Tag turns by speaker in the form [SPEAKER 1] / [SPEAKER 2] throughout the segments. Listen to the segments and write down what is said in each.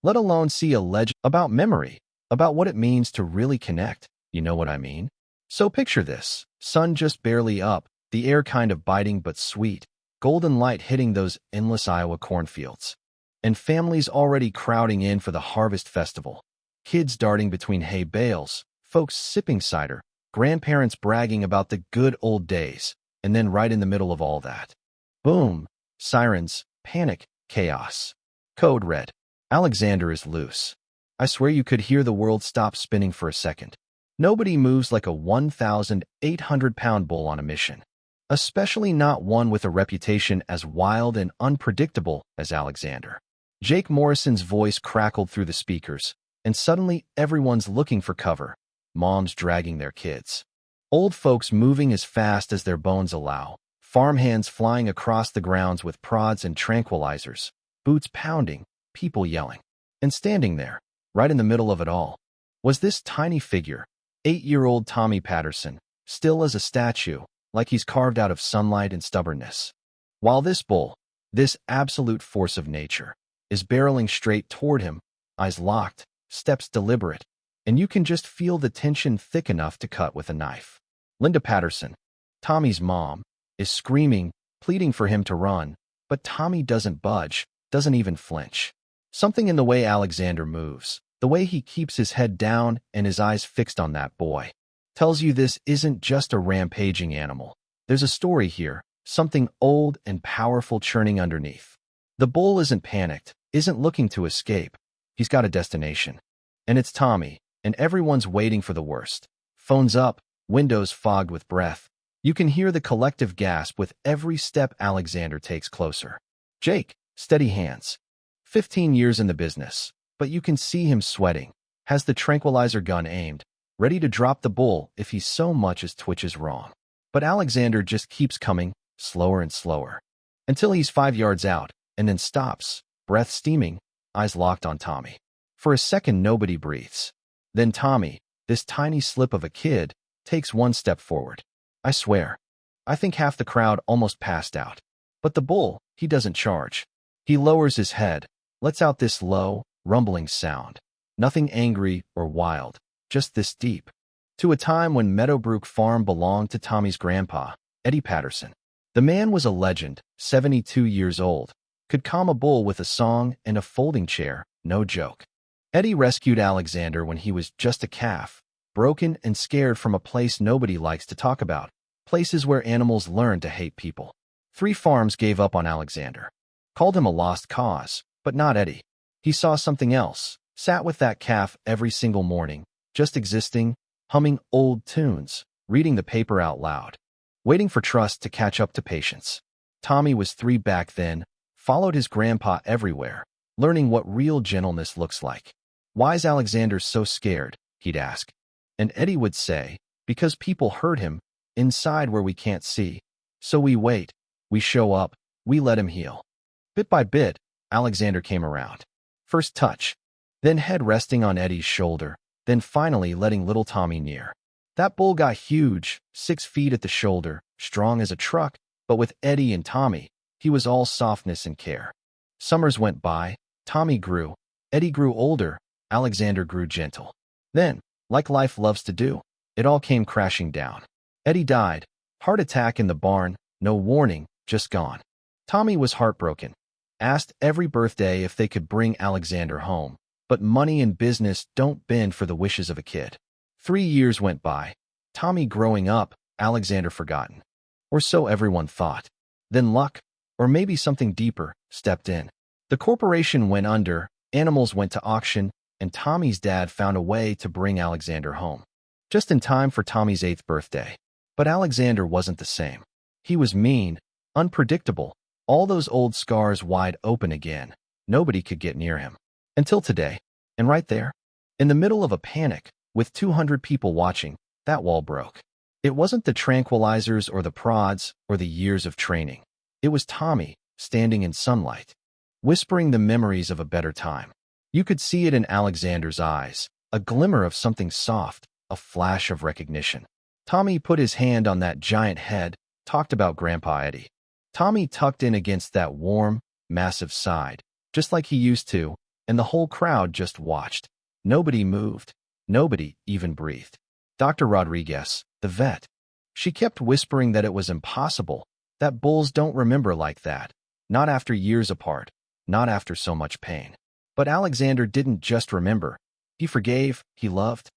[SPEAKER 1] let alone see a legend about memory, about what it means to really connect. You know what I mean? So picture this, sun just barely up, the air kind of biting but sweet, golden light hitting those endless Iowa cornfields, and families already crowding in for the harvest festival. Kids darting between hay bales, folks sipping cider, grandparents bragging about the good old days, and then right in the middle of all that, boom, sirens, panic, chaos. Code red. Alexander is loose. I swear you could hear the world stop spinning for a second. Nobody moves like a 1,800-pound bull on a mission, especially not one with a reputation as wild and unpredictable as Alexander. Jake Morrison's voice crackled through the speakers, and suddenly everyone's looking for cover. Moms dragging their kids. Old folks moving as fast as their bones allow. Farmhands flying across the grounds with prods and tranquilizers. Boots pounding, people yelling. And standing there, right in the middle of it all, was this tiny figure, 8-year-old Tommy Patterson, still as a statue, like he's carved out of sunlight and stubbornness. While this bull, this absolute force of nature, is barreling straight toward him, eyes locked, steps deliberate, and you can just feel the tension thick enough to cut with a knife. Linda Patterson, Tommy's mom, is screaming, pleading for him to run, but Tommy doesn't budge, doesn't even flinch. Something in the way Alexander moves, the way he keeps his head down and his eyes fixed on that boy, tells you this isn't just a rampaging animal. There's a story here, something old and powerful churning underneath. The bull isn't panicked, isn't looking to escape. He's got a destination. And it's Tommy, and everyone's waiting for the worst. Phones up, windows fogged with breath. You can hear the collective gasp with every step Alexander takes closer. Jake, steady hands. 15 years in the business, but you can see him sweating, has the tranquilizer gun aimed, ready to drop the bull if he so much as twitches wrong. But Alexander just keeps coming, slower and slower, until he's 5 yards out, and then stops, breath steaming, eyes locked on Tommy. For a second, nobody breathes. Then Tommy, this tiny slip of a kid, takes one step forward. I swear, I think half the crowd almost passed out. But the bull, he doesn't charge. He lowers his head, lets out this low, rumbling sound. Nothing angry or wild, just this deep. To a time when Meadowbrook Farm belonged to Tommy's grandpa, Eddie Patterson. The man was a legend, 72 years old, could calm a bull with a song and a folding chair, no joke. Eddie rescued Alexander when he was just a calf, broken and scared from a place nobody likes to talk about, places where animals learn to hate people. 3 farms gave up on Alexander, called him a lost cause, but not Eddie. He saw something else, sat with that calf every single morning, just existing, humming old tunes, reading the paper out loud, waiting for trust to catch up to patience. Tommy was 3 back then, followed his grandpa everywhere, learning what real gentleness looks like. Why's Alexander so scared? He'd ask. And Eddie would say, because people hurt him, inside where we can't see. So we wait, we show up, we let him heal. Bit by bit, Alexander came around. First touch, then head resting on Eddie's shoulder, then finally letting little Tommy near. That bull got huge, 6 feet at the shoulder, strong as a truck, but with Eddie and Tommy, he was all softness and care. Summers went by, Tommy grew, Eddie grew older, Alexander grew gentle. Then, like life loves to do, it all came crashing down. Eddie died, heart attack in the barn, no warning, just gone. Tommy was heartbroken, asked every birthday if they could bring Alexander home, but money and business don't bend for the wishes of a kid. 3 years went by, Tommy growing up, Alexander forgotten. Or so everyone thought. Then luck, or maybe something deeper, stepped in. The corporation went under, animals went to auction, and Tommy's dad found a way to bring Alexander home. Just in time for Tommy's 8th birthday. But Alexander wasn't the same. He was mean, unpredictable, all those old scars wide open again. Nobody could get near him. Until today. And right there, in the middle of a panic, with 200 people watching, that wall broke. It wasn't the tranquilizers or the prods or the years of training. It was Tommy, standing in sunlight, whispering the memories of a better time. You could see it in Alexander's eyes, a glimmer of something soft, a flash of recognition. Tommy put his hand on that giant head, talked about Grandpa Eddie. Tommy tucked in against that warm, massive side, just like he used to, and the whole crowd just watched. Nobody moved. Nobody even breathed. Dr. Rodriguez, the vet, she kept whispering that it was impossible, that bulls don't remember like that, not after years apart, not after so much pain. But Alexander didn't just remember. He forgave, he loved.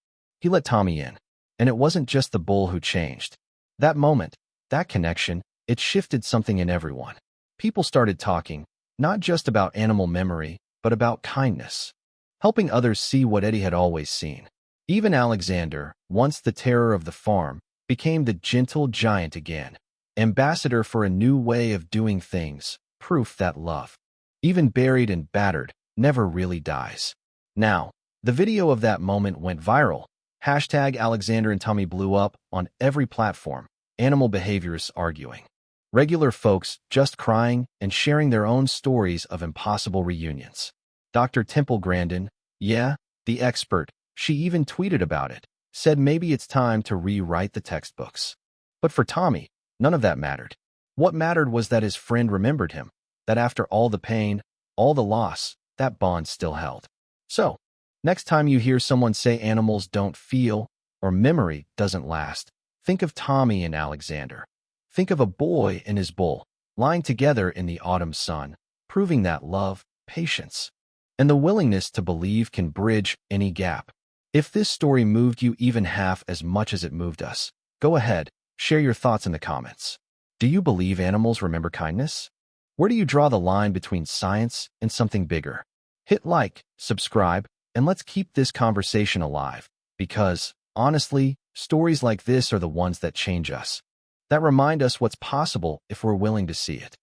[SPEAKER 1] He let Tommy in. And it wasn't just the bull who changed. That moment, that connection, it shifted something in everyone. People started talking, not just about animal memory, but about kindness, helping others see what Eddie had always seen. Even Alexander, once the terror of the farm, became the gentle giant again, ambassador for a new way of doing things, proof that love, even buried and battered, never really dies. Now, the video of that moment went viral. Hashtag Alexander and Tommy blew up on every platform, animal behaviorists arguing, regular folks just crying and sharing their own stories of impossible reunions. Dr. Temple Grandin, yeah, the expert, she even tweeted about it, said maybe it's time to rewrite the textbooks. But for Tommy, none of that mattered. What mattered was that his friend remembered him, that after all the pain, all the loss, that bond still held. So, next time you hear someone say animals don't feel or memory doesn't last, think of Tommy and Alexander. Think of a boy and his bull, lying together in the autumn sun, proving that love, patience, and the willingness to believe can bridge any gap. If this story moved you even half as much as it moved us, go ahead, share your thoughts in the comments. Do you believe animals remember kindness? Where do you draw the line between science and something bigger? Hit like, subscribe, and let's keep this conversation alive, because, honestly, stories like this are the ones that change us, that remind us what's possible if we're willing to see it.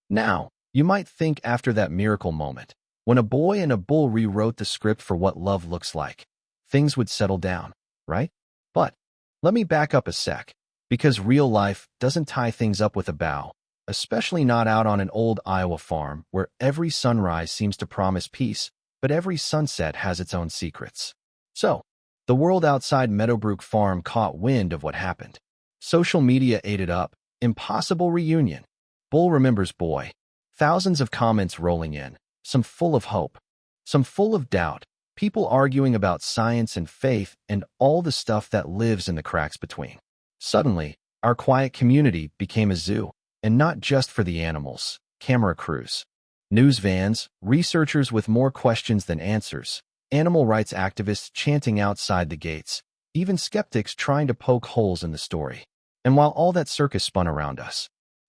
[SPEAKER 1] Now, you might think after that miracle moment, when a boy and a bull rewrote the script for what love looks like, things would settle down, right? But let me back up a sec, because real life doesn't tie things up with a bow, especially not out on an old Iowa farm where every sunrise seems to promise peace, but every sunset has its own secrets. So, the world outside Meadowbrook Farm caught wind of what happened. Social media ate it up. Impossible reunion. Bull remembers boy. Thousands of comments rolling in, some full of hope, some full of doubt, people arguing about science and faith and all the stuff that lives in the cracks between. Suddenly, our quiet community became a zoo, and not just for the animals, camera crews, news vans, researchers with more questions than answers, animal rights activists chanting outside the gates, even skeptics trying to poke holes in the story. And while all that circus spun around us,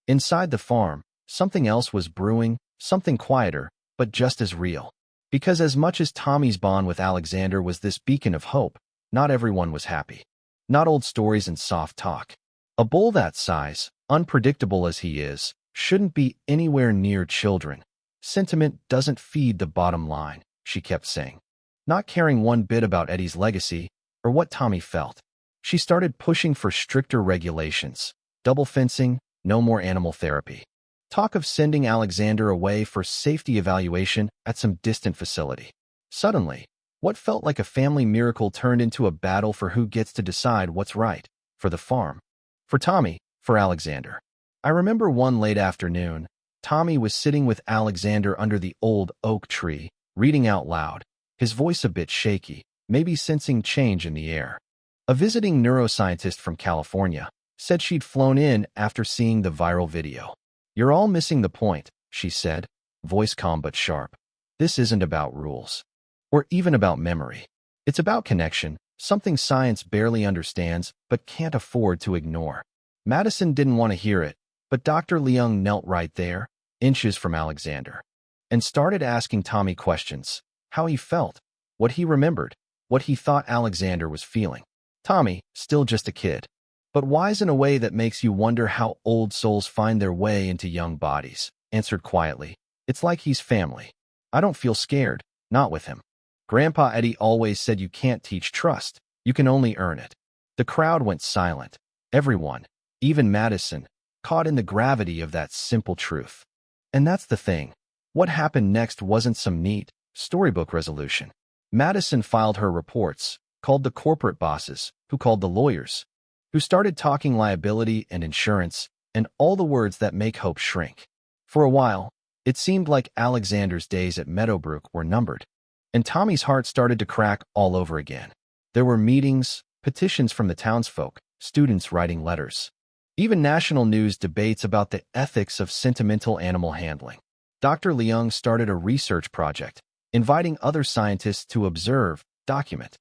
[SPEAKER 1] inside the farm, something else was brewing, something quieter, but just as real. Because as much as Tommy's bond with Alexander was this beacon of hope, not everyone was happy. Not old stories and soft talk. A bull that size, unpredictable as he is, shouldn't be anywhere near children. Sentiment doesn't feed the bottom line, she kept saying. Not caring one bit about Eddie's legacy or what Tommy felt. She started pushing for stricter regulations, double fencing, no more animal therapy. Talk of sending Alexander away for safety evaluation at some distant facility. Suddenly, what felt like a family miracle turned into a battle for who gets to decide what's right, for the farm, for Tommy, for Alexander. I remember one late afternoon, Tommy was sitting with Alexander under the old oak tree, reading out loud, his voice a bit shaky, maybe sensing change in the air. A visiting neuroscientist from California said she'd flown in after seeing the viral video. "You're all missing the point," she said, voice calm but sharp. "This isn't about rules, or even about memory. It's about connection, something science barely understands but can't afford to ignore." Madison didn't want to hear it, but Dr. Leung knelt right there, inches from Alexander, and started asking Tommy questions, how he felt, what he remembered, what he thought Alexander was feeling. Tommy, still just a kid, but wise in a way that makes you wonder how old souls find their way into young bodies, answered quietly, "It's like he's family. I don't feel scared, not with him. Grandpa Eddie always said you can't teach trust, you can only earn it." The crowd went silent. Everyone, even Madison, caught in the gravity of that simple truth. And that's the thing. What happened next wasn't some neat, Storybook resolution. Madison filed her reports, called the corporate bosses, who called the lawyers, who started talking liability and insurance, and all the words that make hope shrink. For a while, it seemed like Alexander's days at Meadowbrook were numbered, and Tommy's heart started to crack all over again. There were meetings, petitions from the townsfolk, students writing letters, even national news debates about the ethics of sentimental animal handling. Dr. Leung started a research project, inviting other scientists to observe, document,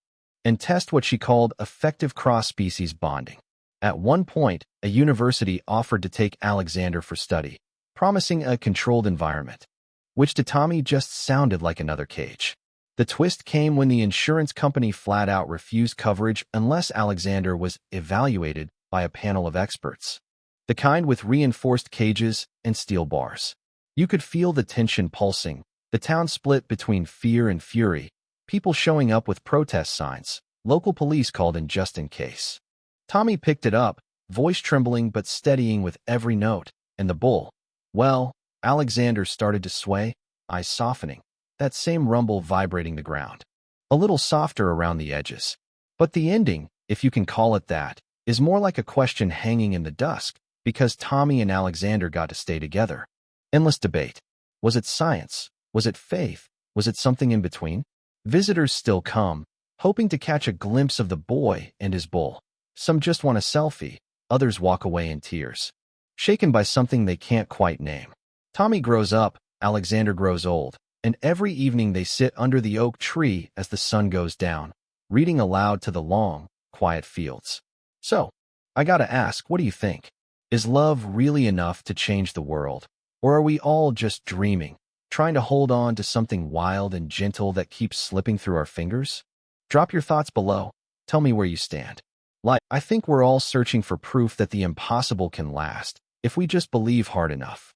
[SPEAKER 1] and test what she called effective cross-species bonding. At one point, a university offered to take Alexander for study, promising a controlled environment, which to Tommy just sounded like another cage. The twist came when the insurance company flat out refused coverage unless Alexander was evaluated by a panel of experts, the kind with reinforced cages and steel bars. You could feel the tension pulsing, the town split between fear and fury, people showing up with protest signs, local police called in just in case. Tommy picked it up, voice trembling but steadying with every note, and the bull. Well, Alexander started to sway, eyes softening, that same rumble vibrating the ground. A little softer around the edges. But the ending, if you can call it that, is more like a question hanging in the dusk, because Tommy and Alexander got to stay together. Endless debate. Was it science? Was it faith? Was it something in between? Visitors still come, hoping to catch a glimpse of the boy and his bull. Some just want a selfie, others walk away in tears, shaken by something they can't quite name. Tommy grows up, Alexander grows old, and every evening they sit under the oak tree as the sun goes down, reading aloud to the long, quiet fields. So, I gotta ask, what do you think? Is love really enough to change the world? Or are we all just dreaming, trying to hold on to something wild and gentle that keeps slipping through our fingers? Drop your thoughts below. Tell me where you stand. I think we're all searching for proof that the impossible can last, if we just believe hard enough.